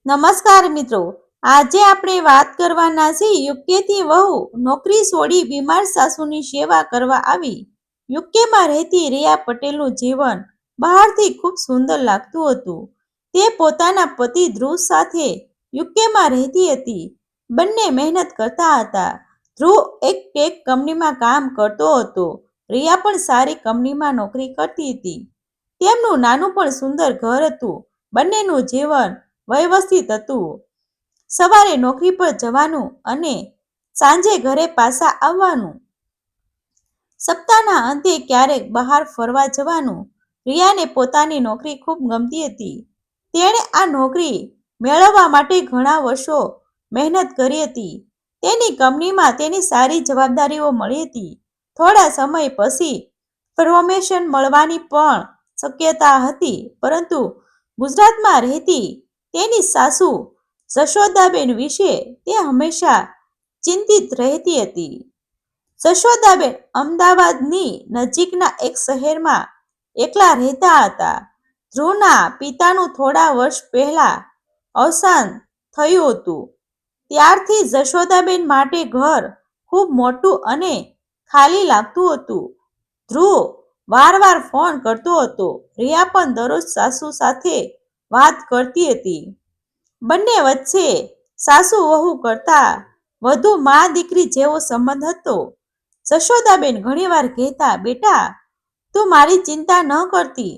નમસ્કાર મિત્રો, આજે આપણે વાત કરવાના છે યુકેથી વહુ નોકરી છોડી બીમાર સાસુની સેવા કરવા આવી. યુકેમાં રહેતી રિયા પટેલનું જીવન બહારથી ખૂબ સુંદર લાગતું હતું. તે પોતાના પતિ ધ્રુવ સાથે યુકેમાં રહેતી હતી. બંને મહેનત કરતા હતા. ધ્રુવ એક ટેક કંપનીમાં કામ કરતો હતો. રિયા પણ સારી કંપનીમાં નોકરી કરતી હતી. તેમનું નાનું પણ સુંદર ઘર હતું. બંનેનું જીવન વ્યવસ્થિત હતું. સવારે નોકરી પર જવાનું અને સાંજે ઘરે પાછા આવવાનું. સપ્તાહના અંતે ક્યારેક બહાર ફરવા જવાનું. રિયાને પોતાની નોકરી ખૂબ ગમતી હતી. તેણે આ નોકરી મેળવવા માટે ઘણા વર્ષો મહેનત કરી હતી. તેની કંપનીમાં તેની સારી જવાબદારીઓ મળી હતી. થોડા સમય પછી પ્રમોશન મળવાની પણ શક્યતા હતી, પરંતુ ગુજરાતમાં રહેતી તેની સાસુ જશોદાબેન વિશે તે હંમેશા ચિંતિત રહેતી હતી. જશોદાબેન અમદાવાદની નજીકના એક શહેરમાં એકલા રહેતા હતા. ધ્રુવના પિતાનું થોડા વર્ષ પહેલા અવસાન થયું હતું. ત્યારથી જશોદાબેન માટે ઘર ખૂબ મોટું અને ખાલી લાગતું હતું. ધ્રુવ વારંવાર ફોન કરતો હતો. રિયા પણ દરરોજ સાસુ સાથે વાત કરતી હતી. બંને વચ્ચે સાસુ વહુ કરતા વધુ મા દીકરી જેવો સંબંધ હતો. જશોદાબેન ઘણીવાર કહેતા, બેટા, તું મારી ચિંતા ન કરતી.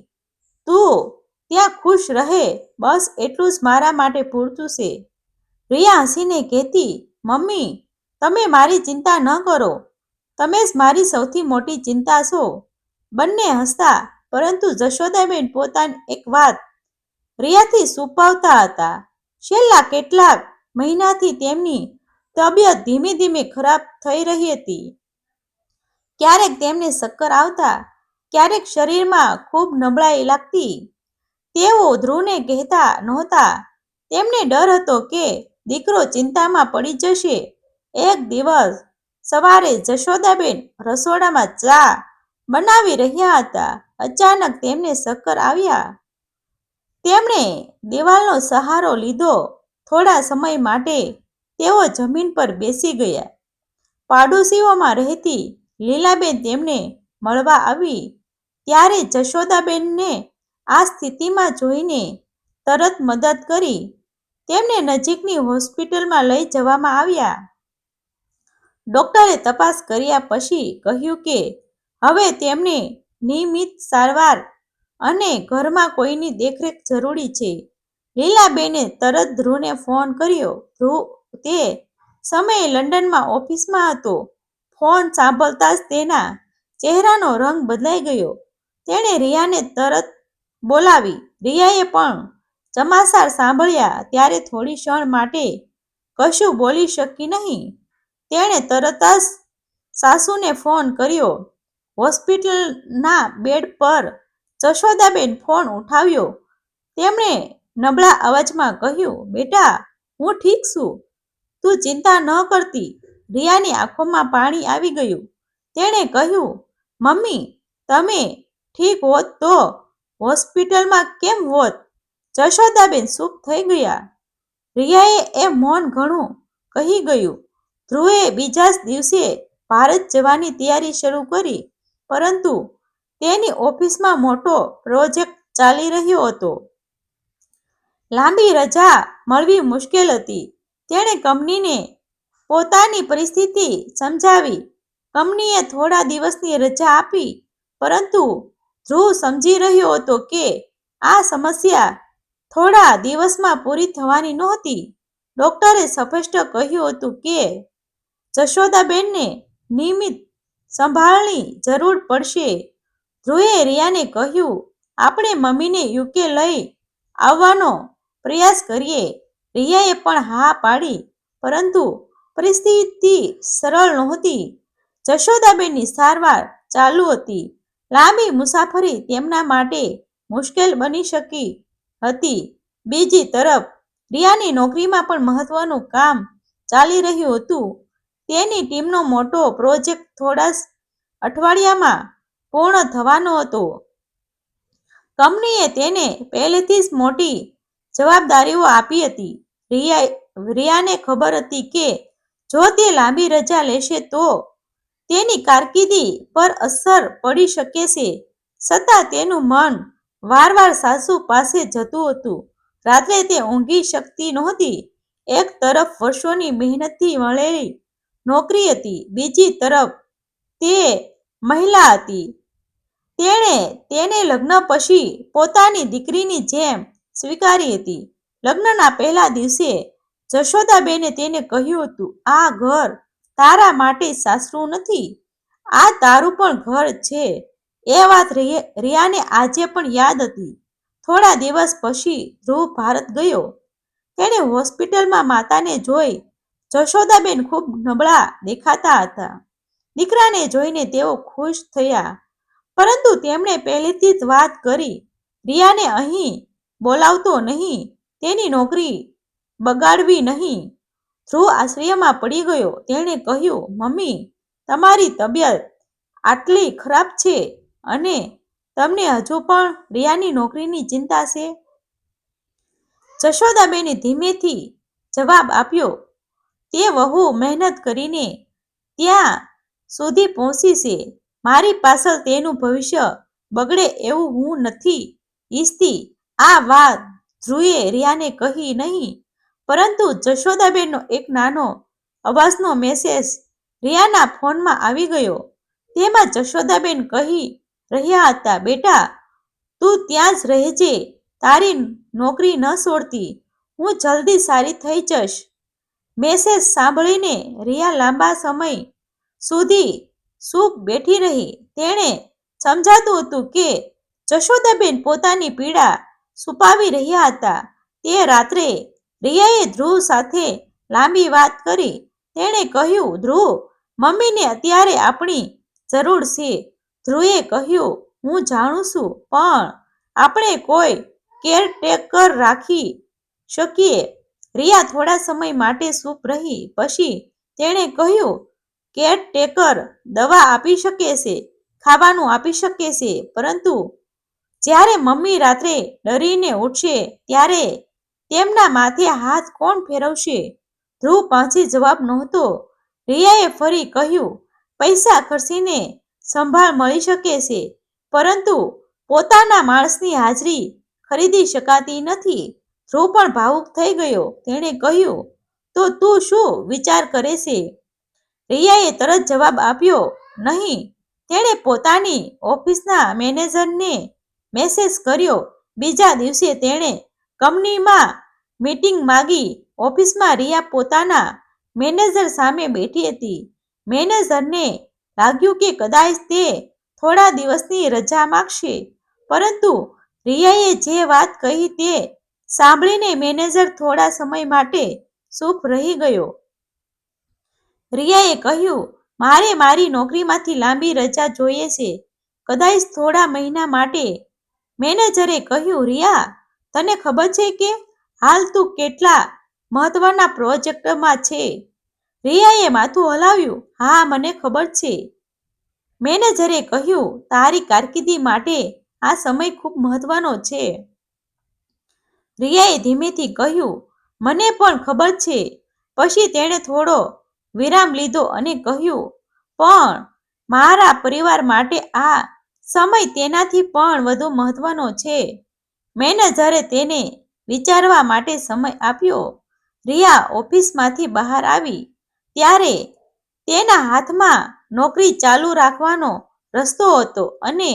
તું ત્યાં ખુશ રહે, બસ એટલું જ મારા માટે પૂરતું છે. રિયા હસીને કહેતી, મમ્મી, તમે મારી ચિંતા ન કરો. તમે જ મારી સૌથી મોટી ચિંતા છો. બંને હસતા, પરંતુ જશોદાબેન પોતાની એક વાત રિયાથી છુપાવતા હતા. છેલ્લા કેટલાક મહિનાથી તેમની તબિયત ધીમે ધીમે ખરાબ થઈ રહી હતી. ક્યારેક તેમને ચક્કર આવતા, ક્યારેક શરીરમાં ખૂબ નબળાઈ લાગતી. તેઓ ધ્રુવને કહેતા નહોતા. તેમને ડર હતો કે દીકરો ચિંતામાં પડી જશે. એક દિવસ સવારે જશોદાબેન રસોડામાં ચા બનાવી રહ્યા હતા. અચાનક તેમને ચક્કર આવ્યા. તેમણે દિવાલનો સહારો લીધો. થોડા સમય માટે તેઓ જમીન પર બેસી ગયા. પાડોશીઓમાં રહેતી લીલાબેન તેમને મળવા આવી. ત્યારે જશોદાબેનને આ સ્થિતિમાં જોઈને તરત મદદ કરી. તેમને નજીકની હોસ્પિટલમાં લઈ જવામાં આવ્યા. ડોક્ટરે તપાસ કર્યા પછી કહ્યું કે હવે તેમને નિયમિત સારવાર અને ઘરમાં કોઈની દેખરેખ જરૂરી છે. લીલાબેને તરત ધ્રુવને ફોન કર્યો. ધ્રુવ તે સમયે લંડનમાં ઓફિસમાં હતો. ફોન સાંભળતા જ તેના ચહેરાનો રંગ બદલાઈ ગયો. તેણે રિયાને તરત બોલાવી. રિયાએ પણ સમાચાર સાંભળ્યા ત્યારે થોડી ક્ષણ માટે કશું બોલી શકી નહીં. તેણે તરત જ સાસુને ફોન કર્યો. હોસ્પિટલના બેડ પર જશોદાબેન ફોન ઉઠાવ્યો. તેમણે નબળા અવાજમાં કહ્યું, બેટા, હું ઠીક છું. તું ચિંતા ન કરતી. રિયાની આંખોમાં પાણી આવી ગયું. તેણે કહ્યું, મમ્મી, તમે ઠીક હોત તો હોસ્પિટલમાં કેમ હોત? જશોદાબેન ચૂપ થઈ ગયા. રિયાએ એ મૌન ઘણું કહી ગયું. ધ્રુવે બીજા જ દિવસે ભારત જવાની તૈયારી શરૂ કરી, પરંતુ તેની ઓફિસમાં મોટો પ્રોજેક્ટ ચાલી રહ્યો હતો. લાંબી રજા મળવી મુશ્કેલ હતી. તેણે કંપનીને પોતાની પરિસ્થિતિ સમજાવી. કંપનીએ થોડા દિવસની રજા આપી, પરંતુ ધ્રુવ સમજી રહ્યો હતો કે આ સમસ્યા થોડા દિવસમાં પૂરી થવાની નહોતી. ડોક્ટરે સ્પષ્ટ કહ્યું હતું કે જશોદાબેનને નિયમિત સંભાળની જરૂર પડશે. ધ્રુવે રિયાને કહ્યું, આપણે મમ્મીને યુકે લઈ આવવાનો પ્રયાસ કરીએ. રિયાએ પણ હા પાડી, પરંતુ પરિસ્થિતિ સરળ નહોતી. જશોદાબેનની સારવાર ચાલુ હતી. લાંબી મુસાફરી તેમના માટે મુશ્કેલ બની શકી હતી. બીજી તરફ રિયાની નોકરીમાં પણ મહત્વનું કામ ચાલી રહ્યું હતું. તેની ટીમનો મોટો પ્રોજેક્ટ થોડા અઠવાડિયામાં પૂર્ણ થવાનો હતો. કંપનીએ તેને પહેલેથી જ મોટી જવાબદારીઓ આપી હતી. રિયાને ખબર હતી કે જો તે લાંબી રજા લેશે તો તેની કારકિર્દી પર અસર પડી શકે છે. છતાં તેનું મન વારવાર સાસુ પાસે જતું હતું. રાત્રે તે ઊંઘી શકતી નહોતી. એક તરફ વર્ષોની મહેનતથી મળેલી નોકરી હતી, બીજી તરફ તે મહિલા હતી. તેણે તેને લગ્ન પછી પોતાની દીકરીની જેમ સ્વીકારી હતી. લગ્નના પહેલા દિવસે જશોદાબેને તેને કહ્યું હતું, આ ઘર તારા માટે સાસરું નથી, આ તારું પણ ઘર છે. એ વાત રિયાને આજે પણ યાદ હતી. થોડા દિવસ પછી ધ્રુવ ભારત ગયો. તેણે હોસ્પિટલમાં માતાને જોઈ. જશોદાબેન ખૂબ નબળા દેખાતા હતા. દીકરાને જોઈને તેઓ ખુશ થયા, પરંતુ તેમણે પહેલેથી જ વાત કરી, રિયાને અહીં બોલાવતો નહીં, તેની નોકરી બગાડવી નહીં. ધ્રુવ આશ્ચર્યમાં પડી ગયો. તેણે કહ્યું, મમ્મી, તમારી તબિયત આટલી ખરાબ છે અને તમને હજુ પણ રિયાની નોકરીની ચિંતા છે? જશોદાબેને ધીમેથી જવાબ આપ્યો, તે બહુ મહેનત કરીને ત્યાં સુધી પહોંચી છે. મારી પાછળ તેનું ભવિષ્ય બગડે એવું હું નથી ઈચ્છતી. આ વાત ધ્રુવે રિયાને કહી નહીં, પરંતુ જશોદાબેનનો એક નાનો અવાજનો મેસેજ રિયાના ફોનમાં આવી ગયો. તેમાં જશોદાબેન કહી રહ્યા હતા, બેટા, તું ત્યાં જ રહેજે, તારી નોકરી ન છોડતી, હું જલ્દી સારી થઈ જઈશ. મેસેજ સાંભળીને રિયા લાંબા સમય સુધી ચૂપ બેઠી રહી. તેણે સમજાતું હતું કે જશોદાબેન પોતાની પીડા છુપાવી રહ્યા હતા. તે રાત્રે રિયાએ ધ્રુવ સાથે લાંબી વાત કરી. તેણે કહ્યું, ધ્રુવ, મમ્મીને અત્યારે આપણી જરૂર છે. ધ્રુવે કહ્યું, હું જાણું છું, પણ આપણે કોઈ કેરટેકર રાખી શકીએ. રિયા થોડા સમય માટે ચૂપ રહી. પછી તેણે કહ્યું, કેરટેકર દવા આપી શકે છે, ખાવાનું આપી શકે છે, પરંતુ જ્યારે મમ્મી રાત્રે ડરીને ઉઠશે ત્યારે તેમના માથે હાથ કોણ ફેરવશે? ધ્રુવ પાસે જવાબ નહોતો. રિયાએ ફરી કહ્યું, પૈસા ખર્ચીને સંભાળ મળી શકે છે, પરંતુ પોતાના માણસની હાજરી ખરીદી શકાતી નથી. ધ્રુવ પણ ભાવુક થઈ ગયો. તેણે કહ્યું, તો તું શું વિચાર કરે છે? રિયાએ તરત જવાબ આપ્યો, નહીં. તેણે પોતાની ઓફિસના મેનેજરને મેસેજ કર્યો. બીજા દિવસે તેણે કંપનીમાં મીટિંગ માંગી. ઓફિસમાં રિયા પોતાના મેનેજર સામે બેઠી હતી. મેનેજરને લાગ્યું કે કદાચ તે થોડા દિવસની રજા માંગશે, પરંતુ રિયાએ જે વાત કહી તે સાંભળીને મેનેજર થોડા સમય માટે ચૂપ રહી ગયો. રિયાએ કહ્યું, મારે મારી નોકરીમાંથી લાંબી રજા જોઈએ છે, કદાચ થોડા મહિના માટે. મેનેજરે કહ્યું, રિયા, તને ખબર છે કે હાલ તું કેટલા મહત્વના પ્રોજેક્ટમાં છે? રિયાએ માથું હલાવ્યું. હા, મને ખબર છે. મેનેજરે કહ્યું, તારી કારકિર્દી માટે આ સમય ખૂબ મહત્વનો છે. રિયાએ ધીમેથી કહ્યું, મને પણ ખબર છે. પછી તેણે થોડો વિરામ લીધો અને કહ્યું, પણ મારા પરિવાર માટે આ સમય તેનાથી પણ વધુ મહત્વનો છે. મેનેજરે તેને વિચારવા માટે સમય આપ્યો. રિયા ઓફિસમાંથી બહાર આવી ત્યારે તેના હાથમાં નોકરી ચાલુ રાખવાનો રસ્તો હતો અને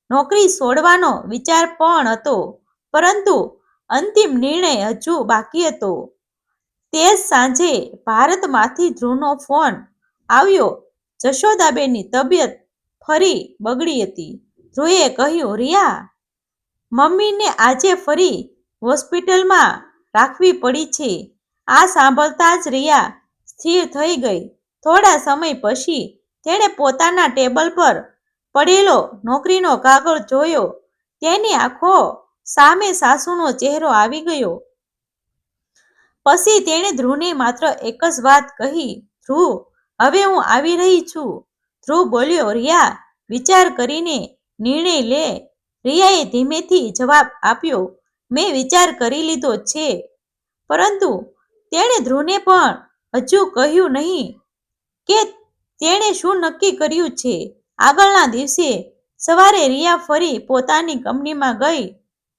નોકરી છોડવાનો વિચાર પણ હતો, પરંતુ અંતિમ નિર્ણય હજુ બાકી હતો. તે જ સાંજે ભારતમાંથી ધ્રુવનો ફોન આવ્યો. જશોદાબેનની તબિયત ફરી બગડી હતી. ધ્રુવે કહ્યું, રિયા, મમ્મીને આજે ફરી હોસ્પિટલમાં રાખવી પડી છે. આ સાંભળતા જ રિયા સ્થિર થઈ ગઈ. થોડા સમય પછી તેણે પોતાના ટેબલ પર પડેલો નોકરીનો કાગળ જોયો. તેની આંખો સામે સાસુનો ચહેરો આવી ગયો. પછી તેણે ધ્રુવને માત્ર એક જ વાત કહી, ધ્રુવ, હવે હું આવી રહી છું. ધ્રુવ બોલ્યો, રિયા, વિચાર કરીને નિર્ણય લે. રિયાએ ધીમેથી જવાબ આપ્યો, મેં વિચાર કરી લીધો છે. પરંતુ તેણે ધ્રુવને પણ હજુ કહ્યું નહીં કે તેણે શું નક્કી કર્યું છે. આગળના દિવસે સવારે રિયા ફરી પોતાની કંપનીમાં ગઈ.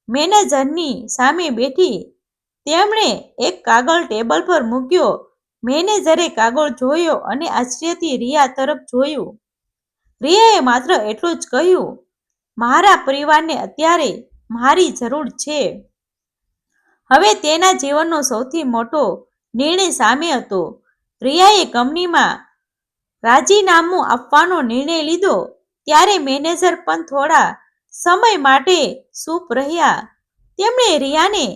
મેનેજરની સામે બેઠી તેમણે એક કાગળ ટેબલ પર મૂક્યો. મેનેજરે કાગળ જોયો અને આશ્ચર્યથી રિયા તરફ જોયું. રિયાએ માત્ર એટલું જ કહ્યું, મારા પરિવારને અત્યારે મારી જરૂર છે. હવે તેના જીવનનો સૌથી મોટો નિર્ણય સામે હતો. રિયાએ કંપનીમાં રાજીનામું આપવાનો નિર્ણય લીધો. ત્યારે મેનેજર પણ થોડા સમય માટે ચૂપ રહ્યા. તેમણે રિયાને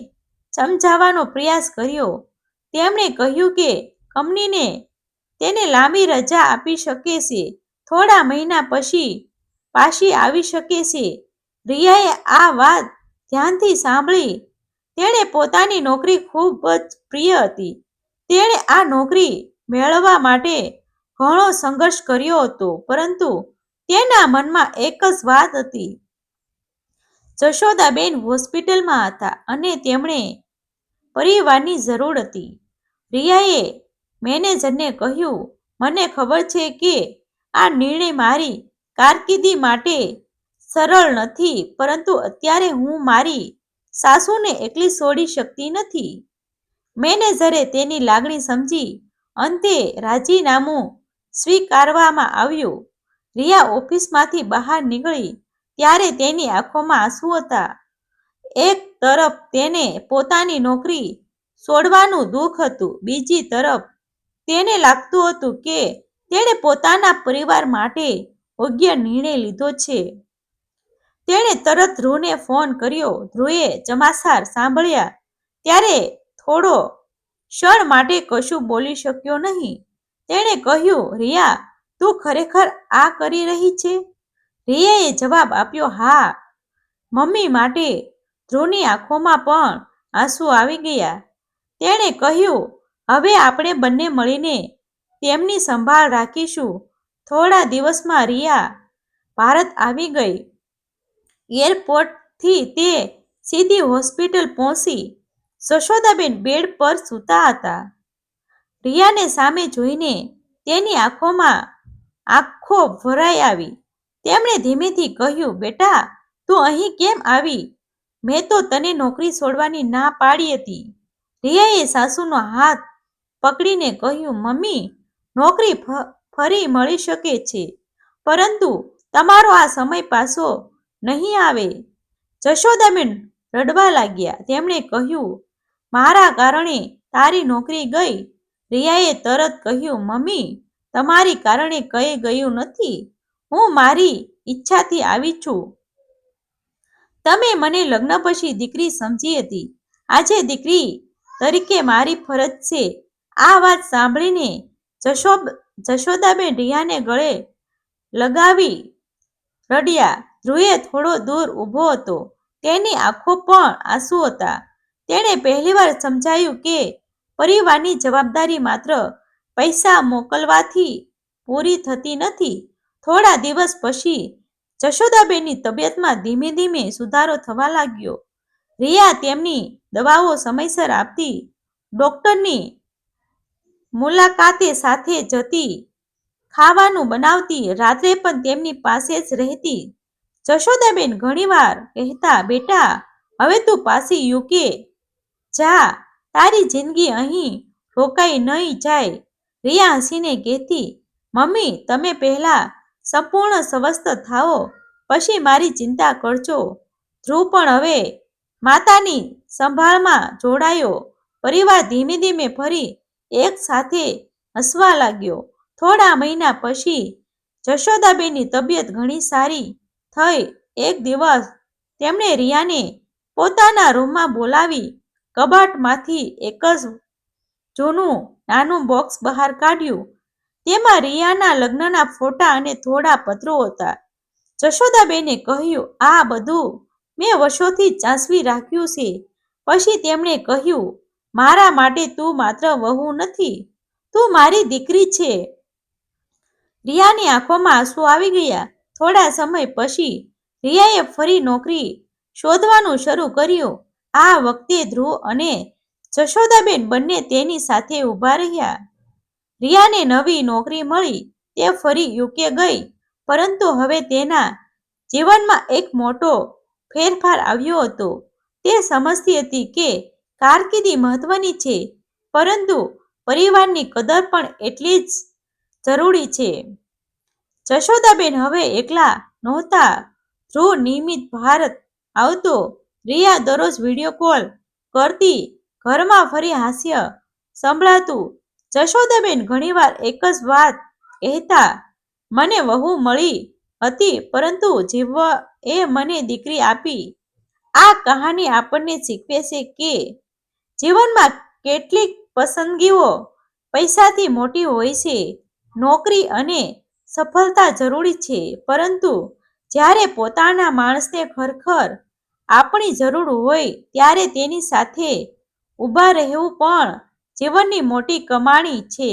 સમજાવવાનો પ્રયાસ કર્યો. તેમણે કહ્યું કે કંપનીને તેને લાંબી રજા આપી શકે છે, થોડા મહિના પછી પાછી આવી શકે છે. રિયાએ આ વાત ધ્યાનથી સાંભળી. તેણે પોતાની નોકરી ખૂબ જ પ્રિય હતી. તેણે આ નોકરી મેળવવા માટે ઘણો સંઘર્ષ કર્યો હતો, પરંતુ તેના મનમાં એક જ વાત હતી. જશોદાબેન હોસ્પિટલમાં હતા અને તેમણે પરિવારની જરૂર હતી. રિયાએ મેનેજરને કહ્યું, મને ખબર છે કે આ નિર્ણય મારી કારકિર્દી માટે સરળ નથી, પરંતુ અત્યારે હું મારી સાસુને એકલી છોડી શકતી નથી. મેનેજરે તેની લાગણી સમજી. અંતે રાજીનામું સ્વીકારવામાં આવ્યું. રિયા ઓફિસમાંથી બહાર નીકળી ત્યારે તેની આંખોમાં આંસુ હતા. એક તરફ તેને પોતાની નોકરી છોડવાનું દુઃખ હતું, બીજી તરફ તેને લાગતું હતું કે તેણે પોતાના પરિવાર માટે યોગ્ય નિર્ણય લીધો છે. તેણે તરત ધ્રુવને ફોન કર્યો. ધ્રુવે સમાચાર સાંભળ્યા ત્યારે થોડો ક્ષણ માટે કશું બોલી શક્યો નહીં. તેણે કહ્યું, રિયા, તું ખરેખર આ કરી રહી છે? રિયાએ જવાબ આપ્યો, હા, મમ્મી માટે. ધ્રુવની આંખોમાં પણ આંસુ આવી ગયા. તેણે કહ્યું, હવે આપણે બંને મળીને તેમની સંભાળ રાખીશું. થોડા દિવસમાં રિયા ભારત આવી ગઈ. એરપોર્ટથી તે સીધી હોસ્પિટલ પહોંચી. જશોદાબેન બેડ પર સૂતા હતા. રિયાને સામે જોઈને તેની આંખોમાં આંખો ભરાઈ આવી. તેમણે ધીમેથી કહ્યું, બેટા, તું અહીં કેમ આવી? મેં તો તને નોકરી છોડવાની ના પાડી હતી. રિયાએ સાસુનો હાથ પકડીને કહ્યું, મમ્મી, નોકરી ફરી મળી શકે છે, પરંતુ તમારો આ સમય પાછો નહીં આવે. જશોદાબેન રડવા લાગ્યા. તેમણે કહ્યું, મારા કારણે તારી નોકરી ગઈ. રિયાએ તરત કહ્યું, મમ્મી, તમારી કારણે કંઈ ગયું નથી. હું મારી ઈચ્છાથી આવી છું. તમે મને લગ્ન પછી દીકરી સમજી હતી. આજે દીકરી તરીકે મારી ફરજ છે. આ વાત સાંભળીને જશોદાબેન રિયાને ગળે લગાવી રડ્યા. ધ્રુવે થોડો દૂર ઊભો હતો. તેની આંખો પણ આંસુ હતા. તેણે પહેલીવાર સમજાયું કે પરિવારની જવાબદારી માત્ર પૈસા મોકલવાથી પૂરી થતી નથી. થોડા દિવસ પછી જશોદાબેનની તબિયતમાં ધીમે ધીમે સુધારો થવા લાગ્યો. રિયા તેમની દવાઓ સમયસર આપતી, ડોક્ટરની મુલાકાતે સાથે જતી, ખાવાનું બનાવતી, રાત્રે પણ તેમની પાસે જ રહેતી. જશોદાબેન ઘણીવાર કહેતા, બેટા, હવે તું પાછી યુકે જા, તારી જિંદગી અહીં રોકાઈ નહીં જાય. રિયા હસીને કહેતી, મમ્મી, તમે પહેલા સંપૂર્ણ સ્વસ્થ થાઓ, પછી મારી ચિંતા કરજો. ધ્રુવ પણ હવે માતાની સંભાળમાં જોડાયો. પરિવાર ધીમે ધીમે ફરી એક સાથે હસવા લાગ્યો. થોડા મહિના પછી જશોદાબેનની તબિયત ઘણી સારી થઈ. એક દિવસ તેમણે રિયાને પોતાના રૂમમાં બોલાવી કબાટમાંથી એક જ જૂનું નાનું બોક્સ બહાર કાઢ્યું. તેમાં રિયાના લગ્નના ફોટા અને થોડા પત્રો હતા. જશોદાબેને કહ્યું, આ બધું મેં વર્ષોથી સાચવી રાખ્યું છે. પછી તેમણે કહ્યું, મારા માટે તું માત્ર વહુ નથી, તું મારી દીકરી છે. રિયાની આંખોમાં આંસુ આવી ગયા. થોડા સમય પછી રિયાએ ફરી નોકરી શોધવાનું શરૂ કર્યું. આ વખતે ધ્રુવ અને જશોદાબેન બંને તેની સાથે ઊભા રહ્યા. રિયાને નવી નોકરી મળી. તે ફરી યુકે ગઈ, પરંતુ હવે તેના જીવનમાં એક મોટો ફેરફાર આવ્યો હતો. તે સમજતી હતી કે કારકિર્દી મહત્વની છે, પરંતુ પરિવારની કદર પણ એટલી જ જરૂરી છે. જશોદાબેન હવે એકલા નહોતા. ધ્રુવ નિયમિત ભારત આવતો. રિયા દરરોજ વિડીયો કોલ કરતી. ઘરમાં ફરી હાસ્ય સંભળાતું. જશોદાબેન ઘણીવાર એક જ વાત કહેતા, મને વહુ મળી હતી, પરંતુ જીવએ મને દીકરી આપી. આ કહાની આપણને શીખવે છે કે જીવનમાં કેટલીક પસંદગીઓ પૈસાથી મોટી હોય છે. નોકરી અને સફળતા જરૂરી છે, પરંતુ જ્યારે પોતાના માણસને ખરેખર આપણી જરૂર હોય ત્યારે તેની સાથે ઊભા રહેવું પણ જીવનની મોટી કમાણી છે.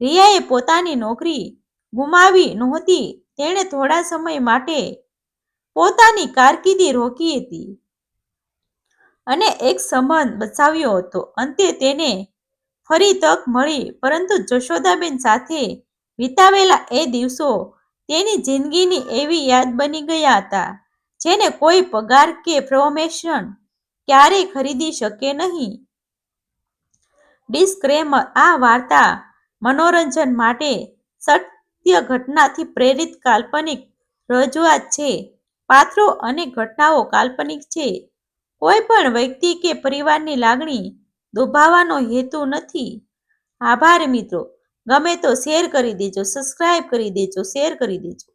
રિયાએ પોતાની નોકરી ગુમાવી નહોતી. તેણે થોડા સમય માટે પોતાની કારકિર્દી રોકી હતી અને એક સંબંધ બચાવ્યો હતો. અંતે તેને ફરી તક મળી, પરંતુ જશોદાબેન સાથે વિતાવેલા એ દિવસો તેની જિંદગીની એવી યાદ બની ગયા હતા, જેને કોઈ પગાર કે પ્રમોશન ક્યારેય ખરીદી શકે નહીં. ડિસ્ક્લેમર: આ વાર્તા મનોરંજન માટે સત્ય ઘટનાથી પ્રેરિત કાલ્પનિક રજૂઆત છે. પાત્રો અને ઘટનાઓ કાલ્પનિક છે. કોઈ પણ વ્યક્તિ કે પરિવારની લાગણી દુભાવવાનો હેતુ નથી. આભાર મિત્રો. ગમે તો શેર કરી દેજો, સબસ્ક્રાઇબ કરી દેજો, શેર કરી દેજો.